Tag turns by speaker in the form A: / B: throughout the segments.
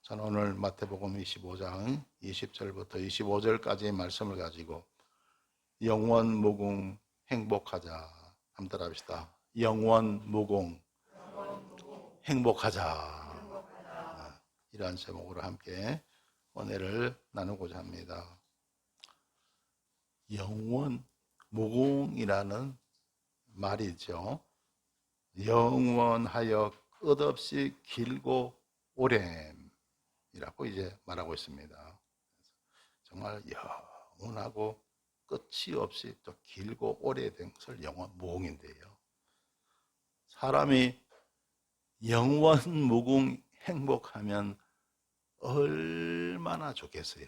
A: 저는 오늘 마태복음 25장 20절부터 25절까지의 말씀을 가지고 영원 무궁 행복하자 한번 따라합시다. 영원 무궁 행복하자. 이러한 제목으로 함께 은혜를 나누고자 합니다. 영원 무궁이라는 말이죠. 영원하여 끝없이 길고 오래이라고 이제 말하고 있습니다. 정말 영원하고 끝이 없이 또 길고 오래된 것을 영원 무궁인데요. 사람이 영원 무궁 행복하면 얼마나 좋겠어요.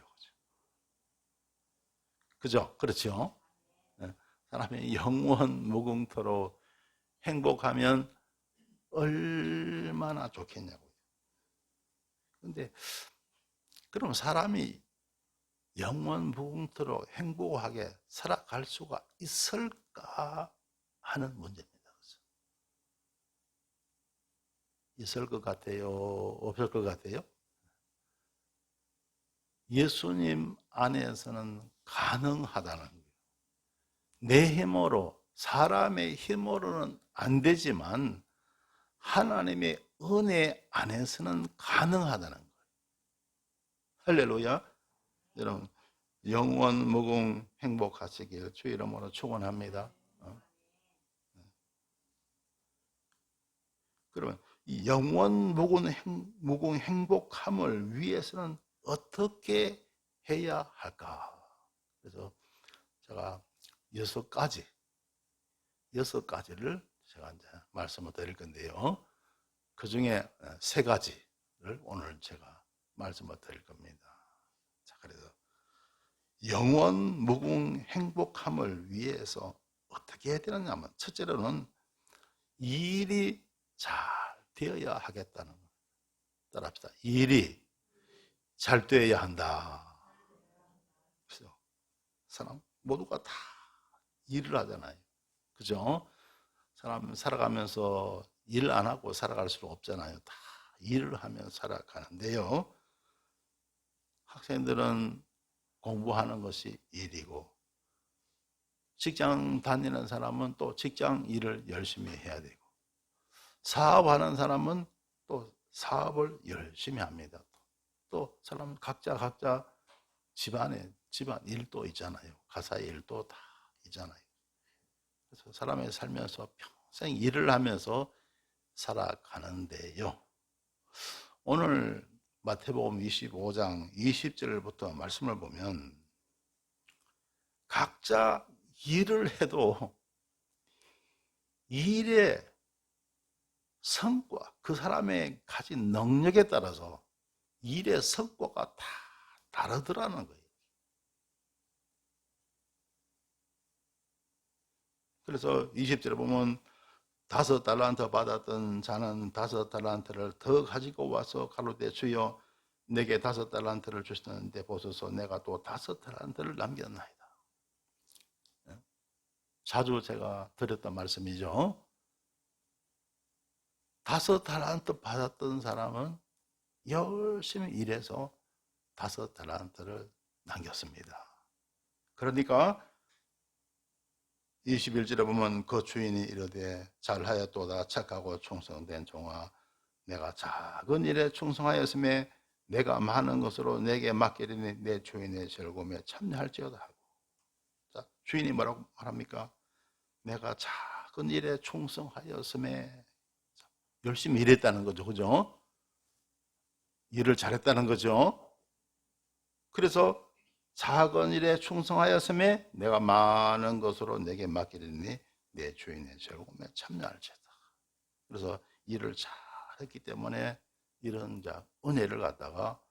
A: 그죠? 그렇죠? 사람이 영원 무궁토록 행복하면 얼마나 좋겠냐고요. 그런데 그럼 사람이 영원 무궁토록 행복하게 살아갈 수가 있을까 하는 문제입니다. 있을 것 같아요? 없을 것 같아요? 예수님 안에서는 가능하다는 거예요. 내 힘으로, 사람의 힘으로는 안 되지만 하나님의 은혜 안에서는 가능하다는 거예요. 할렐루야. 여러분, 영원 무궁 행복하시길 주 이름으로 축원합니다. 그러면 이 영원 무궁 행복함을 위해서는 어떻게 해야 할까? 그래서 제가 여섯 가지를 제가 이제 말씀을 드릴 건데요. 그 중에 세 가지를 오늘 제가 말씀을 드릴 겁니다. 자, 그래서 영원 무궁 행복함을 위해서 어떻게 해야 되느냐 하면 첫째로는 일이 잘 되어야 하겠다는 것. 따라합시다. 일이 잘 되어야 한다. 그래서 사람 모두가 다 일을 하잖아요. 그죠? 사람 살아가면서 일 안 하고 살아갈 수는 없잖아요. 다 일을 하면 살아가는데요. 학생들은 공부하는 것이 일이고, 직장 다니는 사람은 또 직장 일을 열심히 해야 되고, 사업하는 사람은 또 사업을 열심히 합니다. 또 사람 각자 집안 일도 있잖아요. 가사의 일도 다 있잖아요. 그래서 사람이 살면서 평생 일을 하면서 살아가는데요. 오늘 마태복음 25장 20절부터 말씀을 보면 각자 일을 해도 일의 성과, 그 사람의 가진 능력에 따라서 일의 성과가 다 다르더라는 거예요. 그래서 20절에 보면 5달란트 받았던 자는 5달란트를 더 가지고 와서 가로되 주여 내게 5달란트를 주셨는데 보소서 내가 또 5달란트를 남겼나이다. 자주 제가 드렸던 말씀이죠. 5달란트 받았던 사람은 열심히 일해서 5달란트를 남겼습니다. 그러니까 21절에 보면 그 주인이 이르되 잘하였도다 착하고 충성된 종아 내가 작은 일에 충성하였음에 내가 많은 것으로 내게 맡기리니 내 주인의 즐거움에 참여할지어다 하고. 자, 주인이 뭐라고 말합니까? 내가 작은 일에 충성하였음에 열심히 일했다는 거죠. 그죠? 일을 잘했다는 거죠. 그래서 작은 일에 충성하였음에 내가 많은 것으로 내게 맡기리니 내 주인의 즐거움에 참여할지어다. 그래서 일을 잘했기 때문에 이런 은혜를 갖다가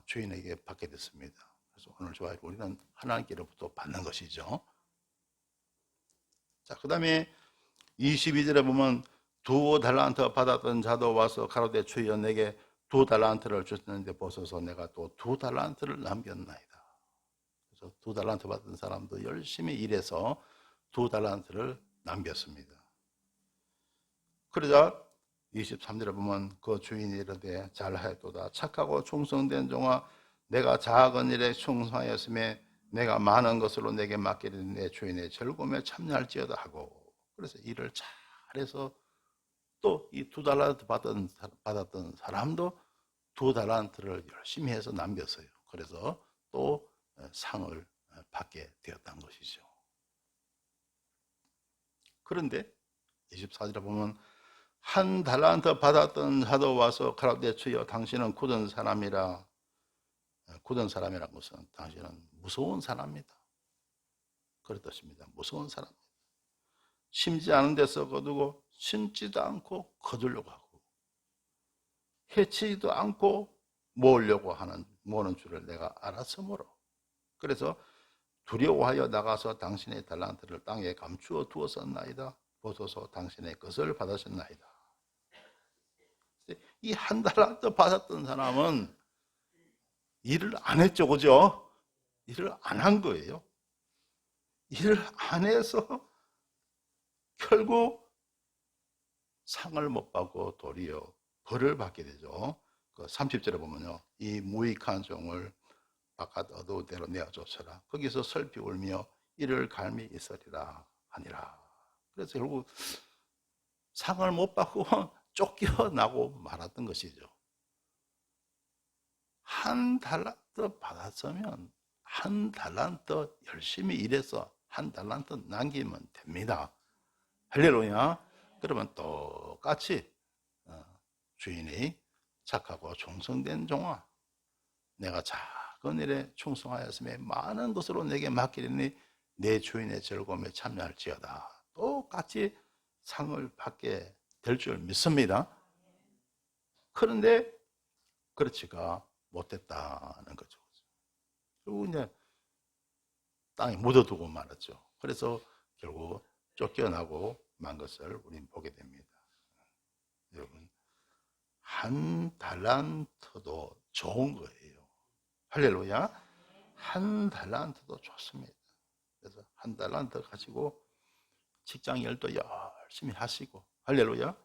A: 주인에게 받게 됐습니다. 그래서 오늘 저와 우리는 하나님께로부터 받는 것이죠. 자, 그 다음에 22절에 보면 2달란트 받았던 자도 와서 가로되 주여 내게 2달란트를 주셨는데 보소서 내가 또 2달란트를 남겼나이다. 그래서 2달란트 받은 사람도 열심히 일해서 2달란트를 남겼습니다. 그러자 23절에 보면 그 주인이 이르되 잘하였도다 착하고 충성된 종아 내가 작은 일에 충성하였음에 내가 많은 것으로 내게 맡기는 내 주인의 즐거움에 참여할지어다 하고, 그래서 일을 잘해서 또 이 2달란트 받았던 사람도 2달란트를 열심히 해서 남겼어요. 그래서 또 상을 받게 되었다는 것이죠. 그런데 24절에 보면 1달란트 받았던 자도 와서 가라되 주여 당신은 굳은 사람이라. 굳은 사람이라는 것은 당신은 무서운 사람이다, 그런 뜻입니다. 무서운 사람. 심지 않은 데서 거두고 심지도 않고 거두려고 하고 해치지도 않고 모으려고 모으는 줄을 내가 알았으므로, 그래서 두려워하여 나가서 당신의 달란트를 땅에 감추어 두었었나이다. 보소서 당신의 것을 받으셨나이다. 이 1달란트 받았던 사람은 일을 안 했죠, 그죠? 일을 안 한 거예요. 일을 안 해서 결국 상을 못 받고 도리어 벌을 받게 되죠. 그 30절에 보면요, 이 무익한 종을 바깥 어두운 데로 내어쫓아라. 거기서 슬피 울며 이를 갈미 있으리라 하니라. 그래서 결국 상을 못 받고 쫓겨나고 말았던 것이죠. 1달란트 받았으면 1달란트 열심히 일해서 1달란트 남기면 됩니다. 할렐루야. 그러면 똑같이 주인이 착하고 충성된 종아 내가 작은 일에 충성하였으며 많은 것으로 내게 맡기리니 내 주인의 즐거움에 참여할지어다. 똑같이 상을 받게 될 줄 믿습니다. 그런데 그렇지가 못했다는 거죠. 그리고 이제 땅에 묻어두고 말았죠. 그래서 결국 쫓겨나고 만 것을 우리는 보게 됩니다. 여러분, 1달란트도 좋은 거예요. 할렐루야. 1달란트도 좋습니다. 그래서 1달란트 가지고 직장 일도 열심히 하시고, 할렐루야.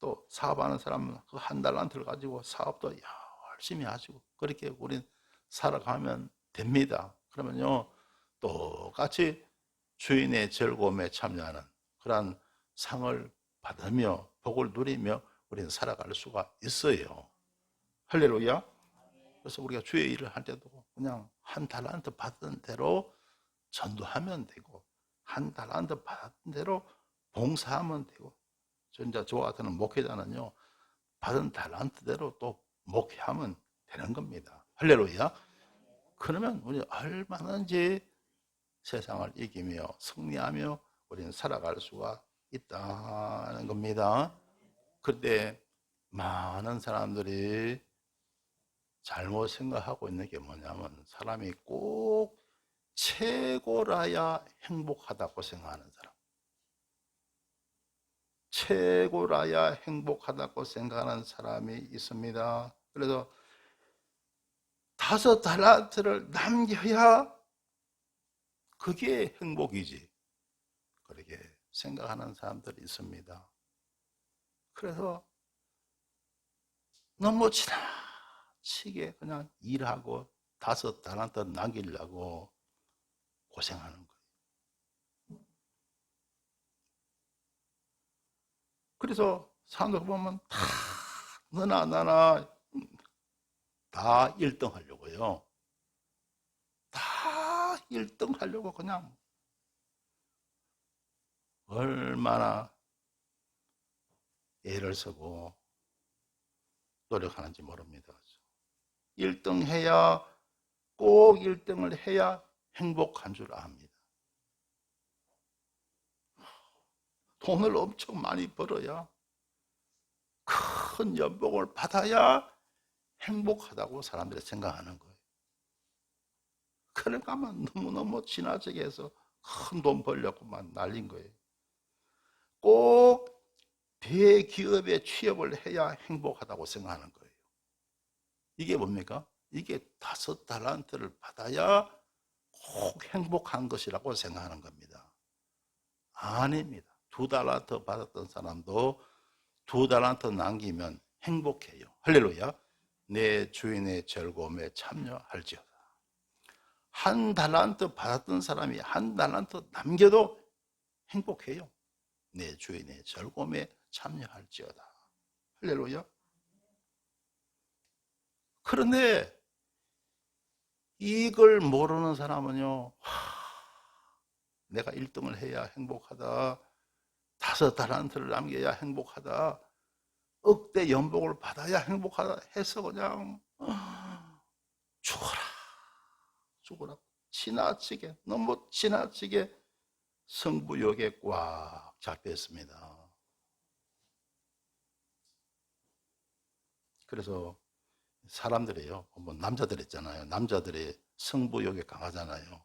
A: 또 사업하는 사람은 그 1달란트를 가지고 사업도 열심히 하시고, 그렇게 우린 살아가면 됩니다. 그러면요, 똑같이 주인의 즐거움에 참여하는 그러한 상을 받으며 복을 누리며 우리는 살아갈 수가 있어요. 할렐루야. 그래서 우리가 주의 일을 할 때도 그냥 1달란트 받은 대로 전도하면 되고 1달란트 받은 대로 봉사하면 되고, 저와 같은 목회자는요 받은 달란트대로 또 목회하면 되는 겁니다. 할렐루야. 그러면 우리 얼마든지 세상을 이기며 승리하며 우리는 살아갈 수가 있다는 겁니다. 그런데 많은 사람들이 잘못 생각하고 있는 게 뭐냐면, 사람이 꼭 최고라야 행복하다고 생각하는 사람, 최고라야 행복하다고 생각하는 사람이 있습니다. 그래서 5달란트를 남겨야 그게 행복이지, 그렇게 생각하는 사람들이 있습니다. 그래서 너무 지나치게 그냥 일하고 5달란트 남기려고 고생하는 거예요. 그래서 사람들 보면 다 너나 나나 다 1등 하려고요. 다 1등 하려고 그냥 얼마나 애를 쓰고 노력하는지 모릅니다. 1등 해야, 꼭 1등을 해야 행복한 줄 압니다. 돈을 엄청 많이 벌어야, 큰 연봉을 받아야 행복하다고 사람들이 생각하는 거예요. 그러니까만 너무너무 지나치게 해서 큰 돈 벌려고만 날린 거예요. 꼭 대기업에 취업을 해야 행복하다고 생각하는 거예요. 이게 뭡니까? 이게 5달란트를 받아야 꼭 행복한 것이라고 생각하는 겁니다. 아닙니다. 2달란트 받았던 사람도 2달란트 남기면 행복해요. 할렐루야. 내 주인의 즐거움에 참여할지어다. 1달란트 받았던 사람이 1달란트 남겨도 행복해요. 내 주인의 즐거움에 참여할지어다. 할렐루야. 그런데 이걸 모르는 사람은요, 내가 1등을 해야 행복하다, 5달란트를 남겨야 행복하다, 억대 연봉을 받아야 행복하다 해서 그냥 죽어라 지나치게, 너무 지나치게 승부욕에 꽉 잡혀 있습니다. 그래서 사람들이요, 뭐 남자들 있잖아요. 남자들이 승부욕이 강하잖아요.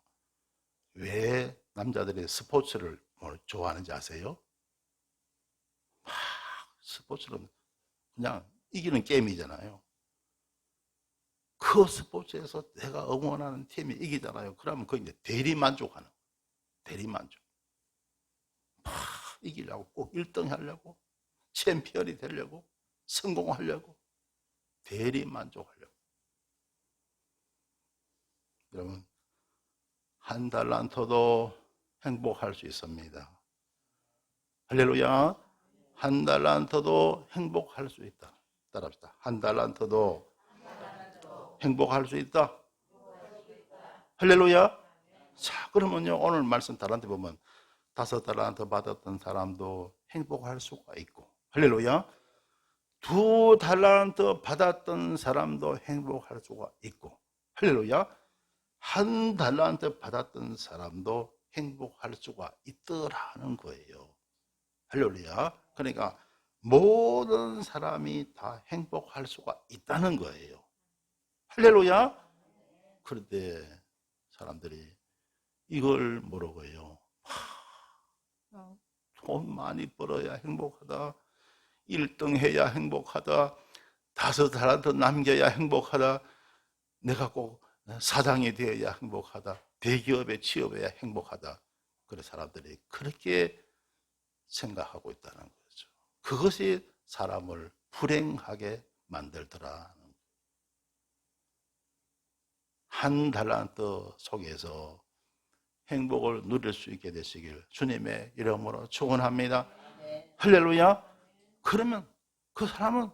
A: 왜 남자들이 스포츠를 좋아하는지 아세요? 스포츠는 그냥 이기는 게임이잖아요. 그 스포츠에서 내가 응원하는 팀이 이기잖아요. 그러면 그게 대리만족하는, 대리만족. 막 이기려고, 꼭 1등 하려고, 챔피언이 되려고, 성공하려고, 대리만족하려고. 여러분, 1달란트도 행복할 수 있습니다. 할렐루야. 1달란트도 행복할 수 있다. 따라합시다. 1달란트도 행복할 수 있다. 할렐루야. 자, 그러면요, 오늘 말씀 달란트 보면 5달란트 받았던 사람도 행복할 수가 있고, 할렐루야. 2달란트 받았던 사람도 행복할 수가 있고, 할렐루야. 1달란트 받았던 사람도 행복할 수가 있더라는 거예요. 할렐루야. 그러니까 모든 사람이 다 행복할 수가 있다는 거예요. 할렐루야. 그런데 사람들이 이걸 모르고요, 돈 많이 벌어야 행복하다, 1등 해야 행복하다, 5달란트 남겨야 행복하다, 내가 꼭 사장이 되어야 행복하다, 대기업에 취업해야 행복하다. 그래서 사람들이 그렇게 생각하고 있다는 거죠. 그것이 사람을 불행하게 만들더라. 1달란트 속에서 행복을 누릴 수 있게 되시길 주님의 이름으로 축원합니다. 할렐루야. 그러면 그 사람은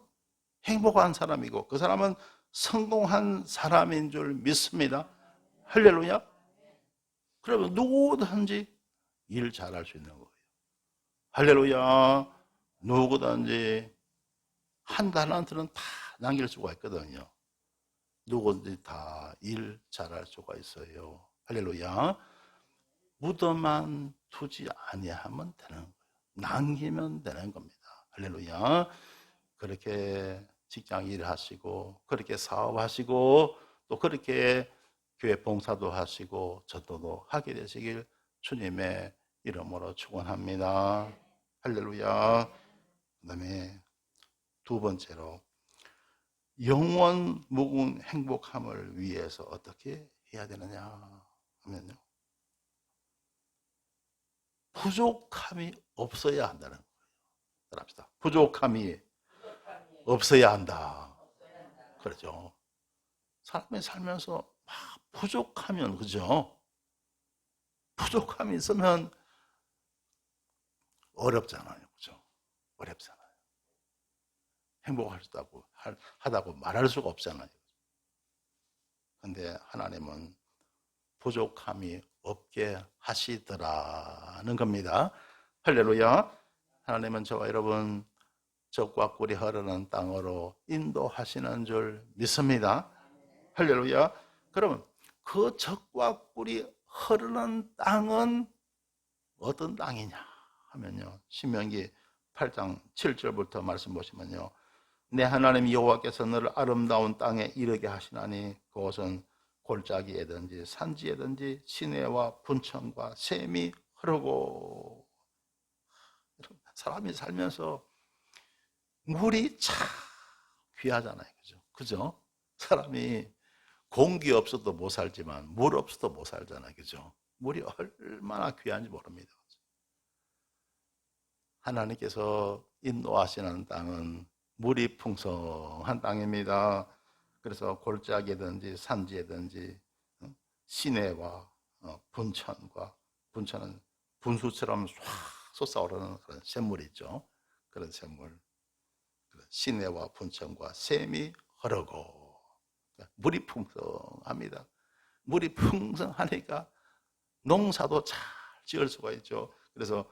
A: 행복한 사람이고 그 사람은 성공한 사람인 줄 믿습니다. 할렐루야. 그러면 누구든지 일 잘할 수 있는 거예요. 할렐루야. 누구든지 1달란트는 다 남길 수가 있거든요. 누구든지 다 일 잘할 수가 있어요. 할렐루야. 묻어만 두지 아니하면 되는 거예요. 남기면 되는 겁니다. 할렐루야. 그렇게 직장 일하시고 그렇게 사업하시고 또 그렇게 교회 봉사도 하시고 전도도 하게 되시길 주님의 이름으로 축원합니다. 할렐루야. 그다음에 2번째로 영원 무궁 행복함을 위해서 어떻게 해야 되느냐 하면요, 부족함이 없어야 한다는 거예요. 따라합시다. 부족함이 없어야 한다. 그렇죠. 사람이 살면서 막 부족하면, 그죠? 부족함이 있으면 어렵잖아요. 그죠? 어렵잖아요. 행복하다고 하다고 말할 수가 없잖아요. 근데 하나님은 부족함이 없게 하시더라는 겁니다. 할렐루야. 하나님은 저와 여러분 적과 꿀이 흐르는 땅으로 인도하시는 줄 믿습니다. 할렐루야. 그러면 그 적과 꿀이 흐르는 땅은 어떤 땅이냐 하면요, 신명기 8장 7절부터 말씀 보시면요, 내 하나님 여호와께서 너를 아름다운 땅에 이르게 하시나니 그곳은 골짜기에든지 산지에든지 시내와 분천과 샘이 흐르고. 사람이 살면서 물이 참 귀하잖아요. 그죠? 사람이 공기 없어도 못 살지만 물 없어도 못 살잖아요. 그죠? 물이 얼마나 귀한지 모릅니다. 하나님께서 인도하시는 땅은 물이 풍성한 땅입니다. 그래서 골짜기든지 산지에든지 시내와 분천과, 분천은 분수처럼 쫙 솟아오르는 그런 샘물이 있죠. 그런 샘물, 시내와 분천과 샘이 흐르고 물이 풍성합니다. 물이 풍성하니까 농사도 잘 지을 수가 있죠. 그래서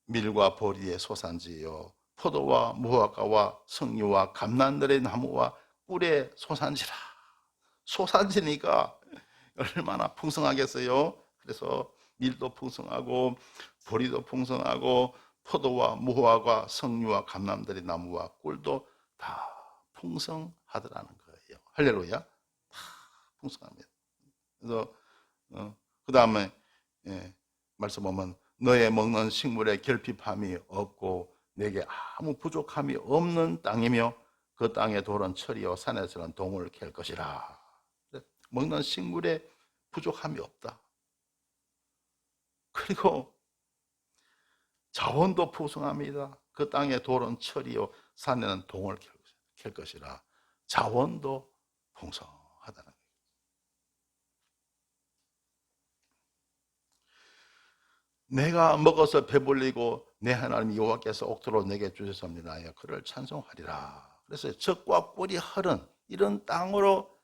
A: 밀과 보리의 소산지요, 포도와 무화과와 석류와 감난들의 나무와 꿀의 소산지라. 소산지니까 얼마나 풍성하겠어요. 그래서 밀도 풍성하고 보리도 풍성하고 포도와 무화과 석류와 감남들의 나무와 꿀도 다 풍성하더라는 거예요. 할렐루야. 다 풍성합니다. 그래서 그 다음에 말씀 보면 너의 먹는 식물에 결핍함이 없고 내게 아무 부족함이 없는 땅이며 그 땅의 돌은 철이요 산에서는 동을 캘 것이라. 먹는 식물에 부족함이 없다. 그리고 자원도 풍성합니다. 그 땅의 돌은 철이요 산에는 동을 캘 것이라. 자원도 풍성하다는 거예요. 내가 먹어서 배불리고 내 하나님 여호와께서 옥토로 내게 주셨습니다. 그를 찬송하리라. 그래서 적과 꿀이 흐른 이런 땅으로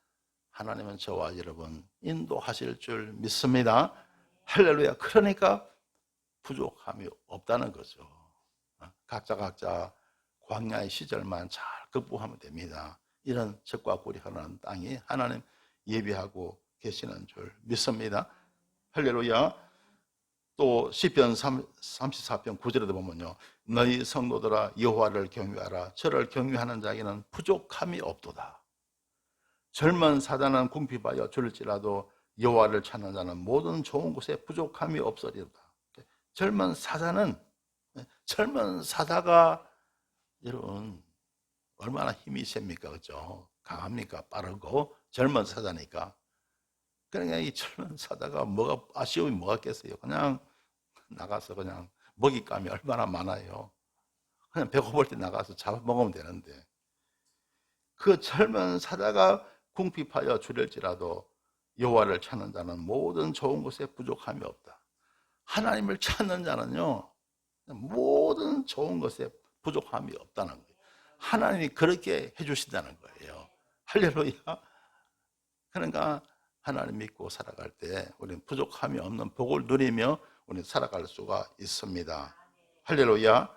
A: 하나님은 저와 여러분 인도하실 줄 믿습니다. 할렐루야. 그러니까 부족함이 없다는 거죠. 각자 광야의 시절만 잘 극복하면 됩니다. 이런 적과 꿀이 흐르는 땅이 하나님 예비하고 계시는 줄 믿습니다. 할렐루야. 또 시편 34편 9절에도 보면요, 너희 성도들아 여호와를 경외하라. 저를 경외하는 자에게는 부족함이 없도다. 젊은 사자는 궁핍하여 줄일지라도 여호와를 찾는 자는 모든 좋은 곳에 부족함이 없으리로다. 젊은 사자가 여러분 얼마나 힘이 셉니까? 그죠? 강합니까? 빠르고 젊은 사자니까. 그러니까 이 젊은 사자가 뭐가 아쉬움이 뭐가 있겠어요? 그냥 나가서 그냥 먹잇감이 얼마나 많아요. 그냥 배고플 때 나가서 잡아먹으면 되는데 그 젊은 사자가 궁핍하여 줄일지라도 여호와를 찾는 자는 모든 좋은 것에 부족함이 없다. 하나님을 찾는 자는요 모든 좋은 것에 부족함이 없다는 거예요. 하나님이 그렇게 해주신다는 거예요. 할렐루야. 그러니까 하나님 믿고 살아갈 때 우리는 부족함이 없는 복을 누리며 우리는 살아갈 수가 있습니다. 할렐루야.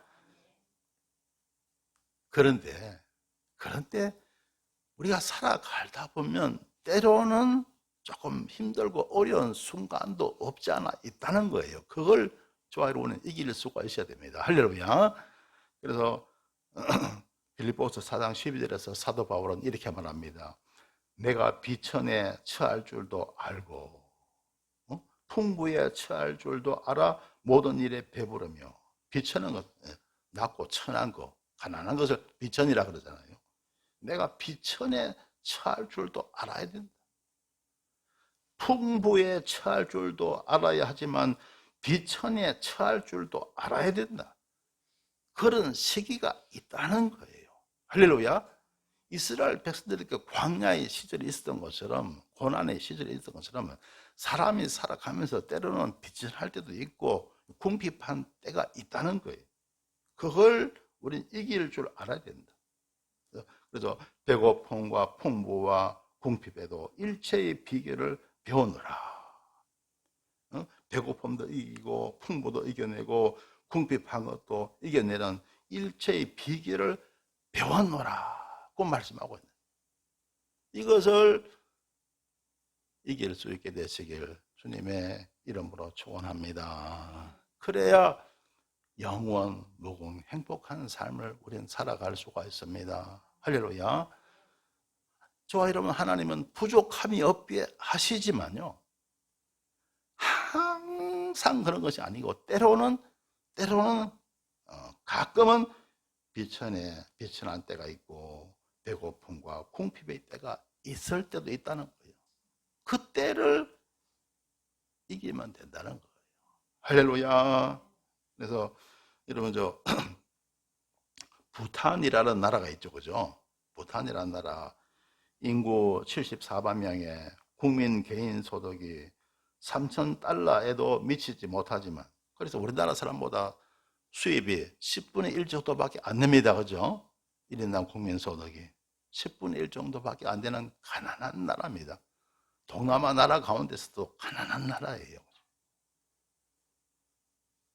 A: 그런데 우리가 살아가다 보면 때로는 조금 힘들고 어려운 순간도 없지 않아 있다는 거예요. 그걸 저와 여러분은 이길 수가 있어야 됩니다. 할렐루야. 그래서 빌립보서 4장 12절에서 사도 바울은 이렇게 말합니다. 내가 비천에 처할 줄도 알고 풍부에 처할 줄도 알아 모든 일에 배부르며. 비천은 것, 낮고 천한 거, 가난한 것을 비천이라 그러잖아요. 내가 비천에 처할 줄도 알아야 된다. 풍부에 처할 줄도 알아야 하지만 비천에 처할 줄도 알아야 된다. 그런 시기가 있다는 거예요. 할렐루야. 이스라엘 백성들에게 광야의 시절이 있었던 것처럼, 고난의 시절이 있었던 것처럼 사람이 살아가면서 때로는 비천할 때도 있고 궁핍한 때가 있다는 거예요. 그걸 우리는 이길 줄 알아야 된다. 그래서 배고픔과 풍부와 궁핍에도 일체의 비결을 배우느라. 배고픔도 이기고 풍부도 이겨내고 궁핍한 것도 이겨내는 일체의 비결을 배웠노라고 말씀하고 있는, 이것을 이길 수 있게 되시길 주님의 이름으로 축원합니다. 그래야 영원 무궁 행복한 삶을 우리는 살아갈 수가 있습니다. 할렐루야. 저와 여러분, 하나님은 부족함이 없게 하시지만요 항상 그런 것이 아니고 때로는 가끔은 비천한 때가 있고 배고픔과 궁핍의 때가 있을 때도 있다는 거예요. 그때를 이기면 된다는 거예요. 할렐루야. 그래서 여러분 부탄이라는 나라가 있죠. 그죠? 부탄이라는 나라. 인구 74만 명에 국민 개인 소득이 3,000달러에도 미치지 못하지만, 그래서 우리나라 사람보다 수입이 10분의 1 정도밖에 안 됩니다. 그죠? 1인당 국민 소득이 10분의 1 정도밖에 안 되는 가난한 나라입니다. 동남아 나라 가운데서도 가난한 나라예요.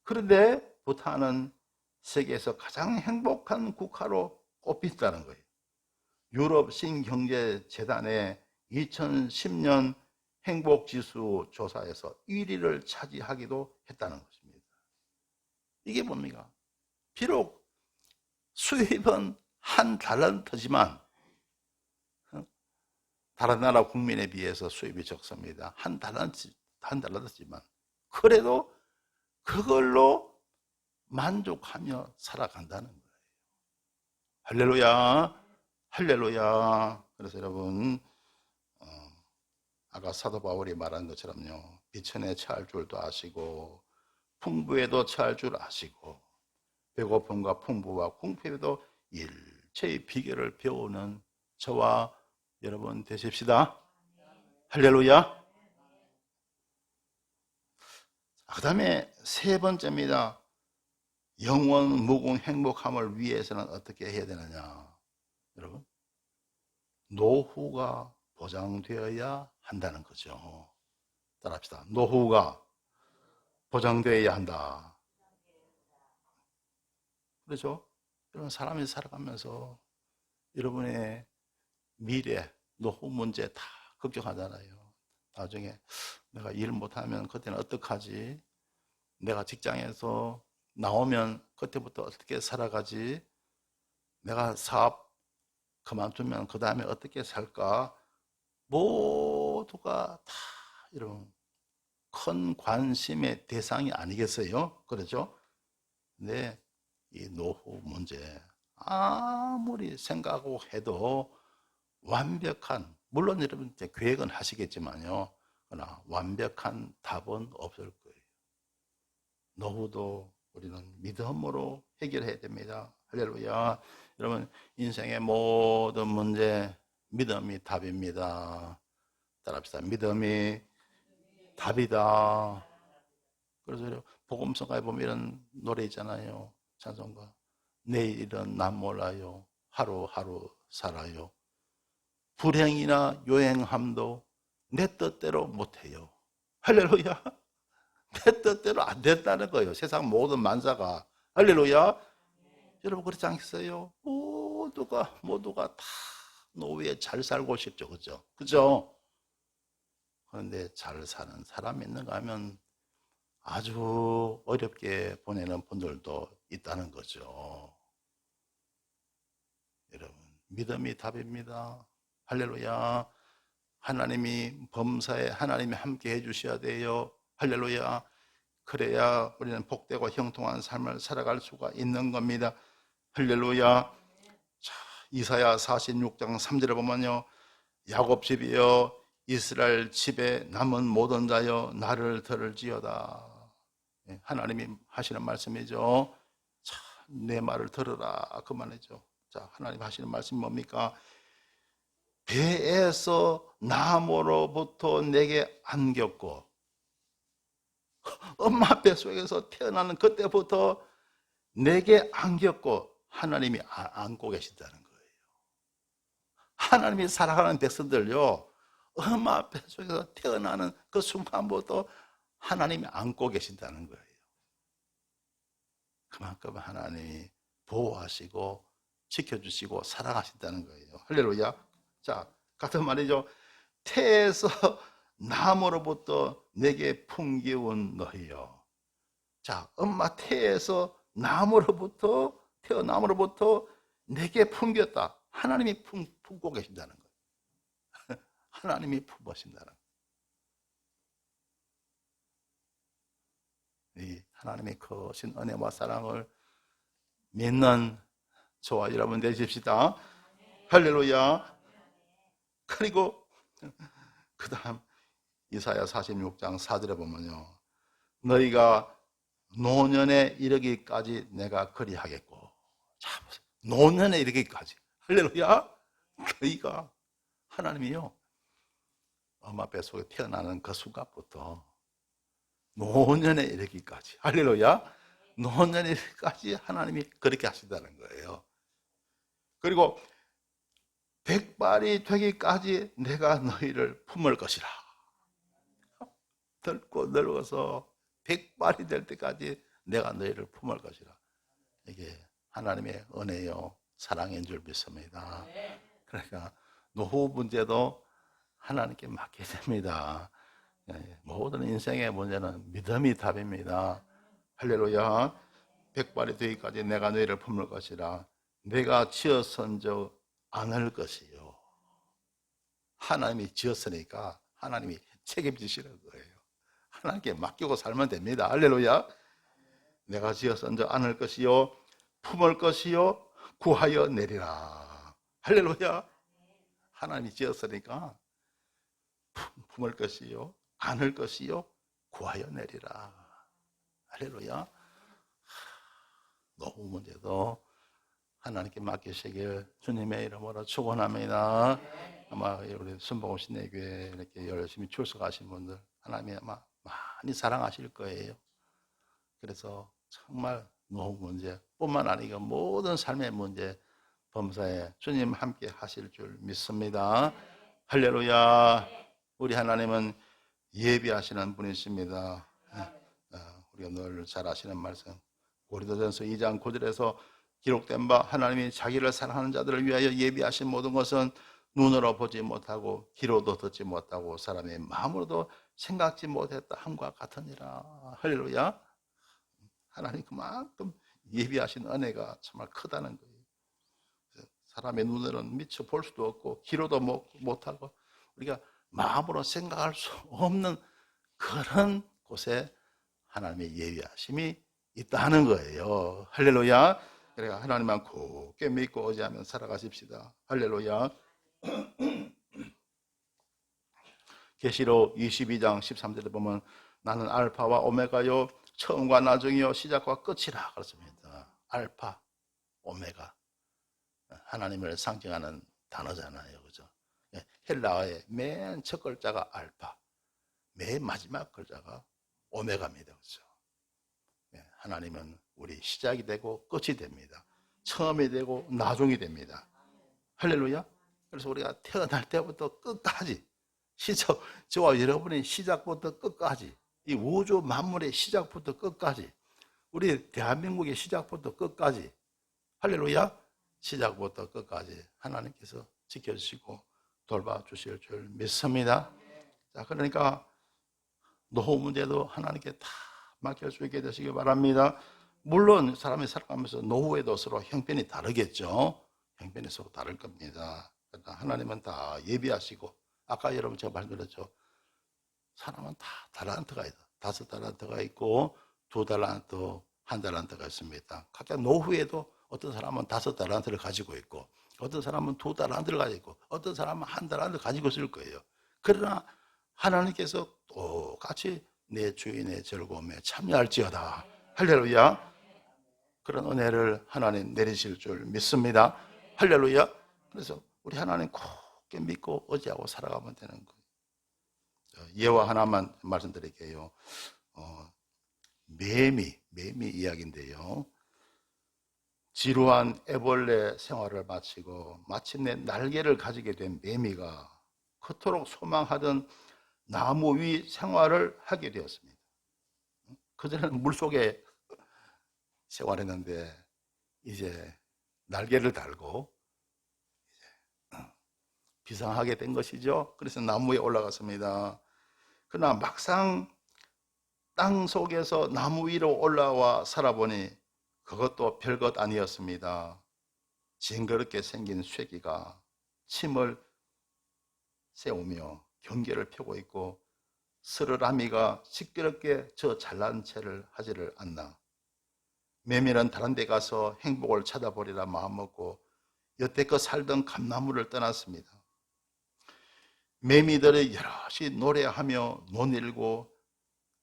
A: 그런데 부탄은 세계에서 가장 행복한 국가로 꼽힌다는 거예요. 유럽 신경제재단의 2010년 행복지수 조사에서 1위를 차지하기도 했다는 것입니다. 이게 뭡니까? 비록 수입은 한 달란트지만 다른 나라 국민에 비해서 수입이 적습니다. 한 달란트지만 그래도 그걸로 만족하며 살아간다는 거예요. 할렐루야, 할렐루야. 그래서 여러분, 아까 사도 바울이 말한 것처럼요, 비천에 처할 줄도 아시고 풍부에도 처할 줄 아시고 배고픔과 풍부와 궁핍에도 일체의 비결을 배우는 저와 여러분 되십시다. 할렐루야. 그 다음에 세 번째입니다. 영원 무궁 행복함을 위해서는 어떻게 해야 되느냐? 여러분, 노후가 보장되어야 한다는 거죠. 따라합시다. 노후가 보장되어야 한다. 그렇죠? 여러분, 사람이 살아가면서 여러분의 미래, 노후 문제 다 걱정하잖아요. 나중에 내가 일 못하면 그때는 어떡하지? 내가 직장에서 나오면 그때부터 어떻게 살아가지? 내가 사업 그만두면 그 다음에 어떻게 살까? 모두가 다 이런 큰 관심의 대상이 아니겠어요? 그렇죠? 근데 이 노후 문제 아무리 생각하고 해도 완벽한, 물론 여러분 이제 계획은 하시겠지만요, 그러나 완벽한 답은 없을 거예요. 노후도 우리는 믿음으로 해결해야 됩니다. 할렐루야. 여러분, 인생의 모든 문제 믿음이 답입니다. 따라합시다. 믿음이 답이다. 그래서 복음성가에 보면 이런 노래 있잖아요. 찬송가. 내일은 난 몰라요. 하루하루 살아요. 불행이나 요행함도 내 뜻대로 못해요. 할렐루야. 내 뜻대로 안 된다는 거예요. 세상 모든 만사가. 할렐루야. 여러분 그렇지 않겠어요? 모두가 다 노후에 잘 살고 싶죠. 그죠? 그죠? 그런데 잘 사는 사람이 있는가 하면 아주 어렵게 보내는 분들도 있다는 거죠. 여러분, 믿음이 답입니다. 할렐루야. 하나님이 범사에 하나님이 함께 해주셔야 돼요. 할렐루야. 그래야 우리는 복되고 형통한 삶을 살아갈 수가 있는 겁니다. 할렐루야. 자, 이사야 46장 3절에 보면요, 야곱 집이여 이스라엘 집에 남은 모든 자여 나를 들을지어다. 하나님이 하시는 말씀이죠. 자, 내 말을 들으라 그 말이죠. 자, 하나님 하시는 말씀이 뭡니까? 배에서 나무로부터 내게 안겼고 엄마 뱃속에서 태어나는 그때부터 내게 안겼고 하나님이 안고 계신다는 거예요. 하나님이 사랑하는 백성들요, 엄마 뱃속에서 태어나는 그 순간부터 하나님이 안고 계신다는 거예요. 그만큼 하나님이 보호하시고 지켜주시고 사랑하신다는 거예요. 할렐루야. 자, 같은 말이죠. 태에서 나무로부터 내게 품겨온 너희여. 자, 엄마 태에서 태어남으로부터 내게 품겼다. 하나님이 품고 계신다는 거예요. 하나님이 품으신다는 거예요. 이 하나님의 크신 은혜와 사랑을 믿는 저와 여러분 되십시다. 할렐루야. 그리고 그 다음 이사야 46장 4절에 보면요, 너희가 노년에 이르기까지 내가 그리하겠고. 자, 노년에 이르기까지. 할렐루야. 너희가 하나님이요, 엄마 뱃속에 태어나는 그 순간부터 노년에 이르기까지, 할렐루야, 노년에 이르기까지 하나님이 그렇게 하신다는 거예요. 그리고 백발이 되기까지 내가 너희를 품을 것이라. 늙고 늙어서 백발이 될 때까지 내가 너희를 품을 것이라. 이게 하나님의 은혜요, 사랑인 줄 믿습니다. 그러니까 노후 문제도 하나님께 맡게 됩니다. 모든 인생의 문제는 믿음이 답입니다. 할렐루야. 백발이 되기까지 내가 너희를 품을 것이라. 내가 지어선 적 않을 것이요. 하나님이 지었으니까 하나님이 책임지시는 거예요. 하나님께 맡기고 살면 됩니다. 할렐루야. 내가 지어선 적 않을 것이요, 품을 것이요, 구하여 내리라. 할렐루야. 하나님이 지었으니까 품을 것이요, 안을 것이요, 구하여 내리라. 할렐루야. 노후 문제도 하나님께 맡기시길 주님의 이름으로 축원합니다. 아마 우리 순복음 신내교회 이렇게 열심히 출석하신 분들 하나님이 아마 많이 사랑하실 거예요. 그래서 정말 노후 문제 뿐만 아니고 모든 삶의 문제 범사에 주님 함께 하실 줄 믿습니다. 할렐루야. 우리 하나님은 예비하시는 분이십니다. 우리가 늘 잘 아시는 말씀, 고린도전서 2장 9절에서 기록된 바 하나님이 자기를 사랑하는 자들을 위하여 예비하신 모든 것은 눈으로 보지 못하고 귀로도 듣지 못하고 사람의 마음으로도 생각지 못했다 함과 같으니라. 할렐루야. 하나님 그만큼 예비하신 은혜가 정말 크다는 거예요. 사람의 눈으로는 미처 볼 수도 없고 귀로도 못하고 우리가 마음으로 생각할 수 없는 그런 곳에 하나님의 예비하심이 있다는 거예요. 할렐루야. 그러니까 하나님만 굳게 믿고 의지하며 살아가십시다. 할렐루야. 계시록 22장 13절에 보면 나는 알파와 오메가요, 처음과 나중이요, 시작과 끝이라 그렇습니다. 알파, 오메가, 하나님을 상징하는 단어잖아요, 그죠? 헬라어의 맨 첫 글자가 알파, 맨 마지막 글자가 오메가입니다, 그죠? 하나님은 우리 시작이 되고 끝이 됩니다. 처음이 되고 나중이 됩니다. 할렐루야. 그래서 우리가 태어날 때부터 끝까지, 저와 여러분의 시작부터 끝까지, 이 우주 만물의 시작부터 끝까지, 우리 대한민국의 시작부터 끝까지, 할렐루야, 시작부터 끝까지 하나님께서 지켜주시고 돌봐주실 줄 믿습니다. 자, 그러니까 노후 문제도 하나님께 다 맡길 수 있게 되시기 바랍니다. 물론 사람이 살아가면서 노후에도 서로 형편이 다르겠죠. 형편이 서로 다를 겁니다. 그러니까 하나님은 다 예비하시고, 아까 여러분 제가 말씀드렸죠. 사람은 다 달란트가 있다. 5달란트가 있고 2달란트, 1달란트가 있습니다. 각자 노후에도 어떤 사람은 5달란트를 가지고 있고, 어떤 사람은 2달란트를 가지고 있고, 어떤 사람은 1달란트를 가지고 있을 거예요. 그러나 하나님께서 똑같이 내 주인의 즐거움에 참여할지어다. 할렐루야. 그런 은혜를 하나님 내리실 줄 믿습니다. 할렐루야. 그래서 우리 하나님 굳게 믿고 의지하고 살아가면 되는 거예요. 예화 하나만 말씀드릴게요. 매미 이야기인데요. 지루한 애벌레 생활을 마치고 마침내 날개를 가지게 된 매미가 그토록 소망하던 나무 위 생활을 하게 되었습니다. 그전에는 물속에 생활했는데 이제 날개를 달고 비상하게 된 것이죠. 그래서 나무에 올라갔습니다. 그러나 막상 땅 속에서 나무 위로 올라와 살아보니 그것도 별것 아니었습니다. 징그럽게 생긴 쇠기가 침을 세우며 경계를 펴고 있고, 스르라미가 시끄럽게 저 잘난 채를 하지를 않나. 매미는 다른 데 가서 행복을 찾아보리라 마음먹고 여태껏 살던 감나무를 떠났습니다. 매미들이 여럿이 노래하며 논일고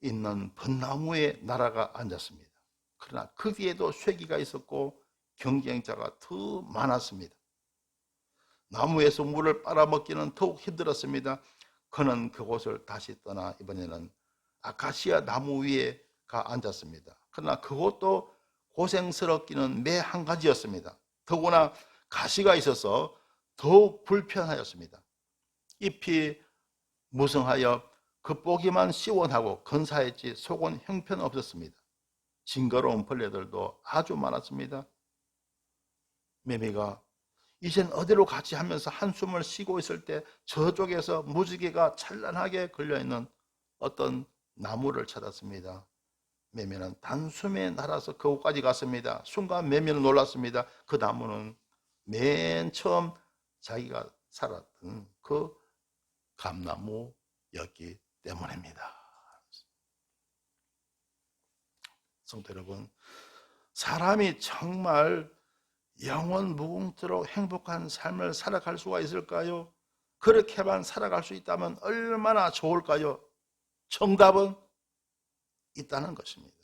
A: 있는 벚나무에 날아가 앉았습니다. 그러나 그 뒤에도 쇠기가 있었고 경쟁자가 더 많았습니다. 나무에서 물을 빨아먹기는 더욱 힘들었습니다. 그는 그곳을 다시 떠나 이번에는 아카시아 나무 위에 가 앉았습니다. 그러나 그것도 고생스럽기는 매 한 가지였습니다. 더구나 가시가 있어서 더욱 불편하였습니다. 잎이 무성하여 겉보기만 시원하고 근사했지 속은 형편없었습니다. 징그러운 벌레들도 아주 많았습니다. 매미가 이젠 어디로 가지 하면서 한숨을 쉬고 있을 때 저쪽에서 무지개가 찬란하게 걸려있는 어떤 나무를 찾았습니다. 매미는 단숨에 날아서 그곳까지 갔습니다. 순간 매미는 놀랐습니다. 그 나무는 맨 처음 자기가 살았던 그 감나무였기 때문입니다. 성도 여러분, 사람이 정말 영원 무궁토록 행복한 삶을 살아갈 수가 있을까요? 그렇게만 살아갈 수 있다면 얼마나 좋을까요? 정답은 있다는 것입니다.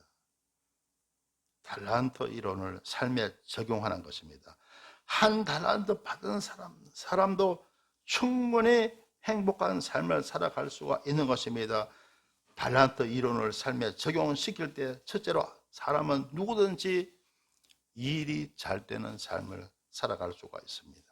A: 달란트 이론을 삶에 적용하는 것입니다. 한 달란트 받은 사람도 충분히 행복한 삶을 살아갈 수가 있는 것입니다. 달란트 이론을 삶에 적용시킬 때 첫째로 사람은 누구든지 일이 잘 되는 삶을 살아갈 수가 있습니다.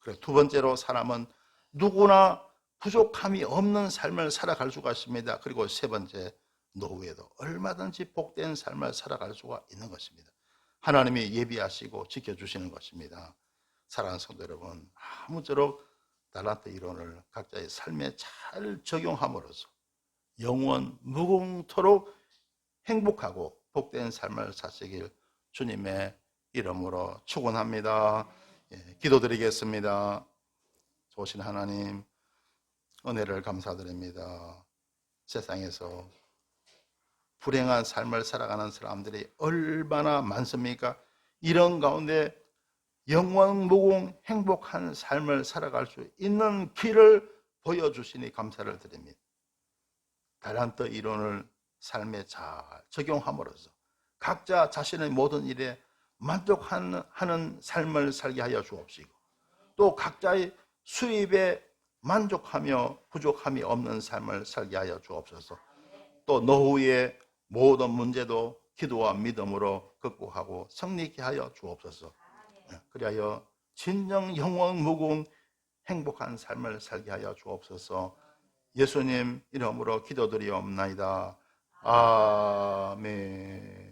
A: 그리고 두 번째로 사람은 누구나 부족함이 없는 삶을 살아갈 수가 있습니다. 그리고 세 번째, 노후에도 얼마든지 복된 삶을 살아갈 수가 있는 것입니다. 하나님이 예비하시고 지켜주시는 것입니다. 사랑하는 성도 여러분, 아무쪼록 달란트 이론을 각자의 삶에 잘 적용함으로써 영원 무궁토록 행복하고 복된 삶을 사시길 주님의 이름으로 축원합니다. 기도드리겠습니다. 좋으신 하나님, 은혜를 감사드립니다. 세상에서 불행한 삶을 살아가는 사람들이 얼마나 많습니까? 이런 가운데 영원무궁 행복한 삶을 살아갈 수 있는 길을 보여주시니 감사를 드립니다. 달란트 이론을 삶에 잘 적용함으로써 각자 자신의 모든 일에 만족하는 삶을 살게 하여 주옵시고, 또 각자의 수입에 만족하며 부족함이 없는 삶을 살게 하여 주옵소서. 또 노후의 모든 문제도 기도와 믿음으로 극복하고 승리케 하여 주옵소서. 그리하여 진정 영원 무궁 행복한 삶을 살게 하여 주옵소서. 예수님 이름으로 기도드리옵나이다. 아멘.